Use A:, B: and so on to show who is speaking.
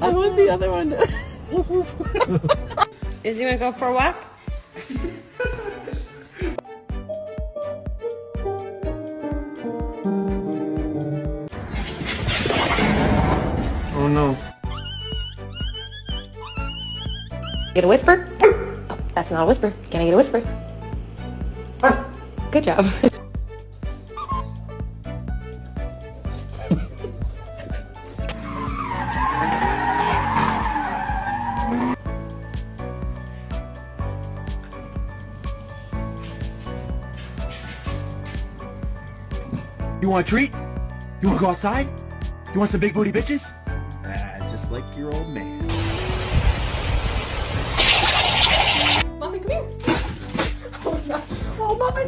A: I want the other one.
B: Is he gonna go for a walk?
A: Oh no.
B: Get a whisper? Oh, that's not a whisper. Can I get a whisper? Good job.
C: You want a treat? You want to go outside? You want some big booty bitches? Just like your old man.
B: Mommy, come here.
C: Oh, Mama,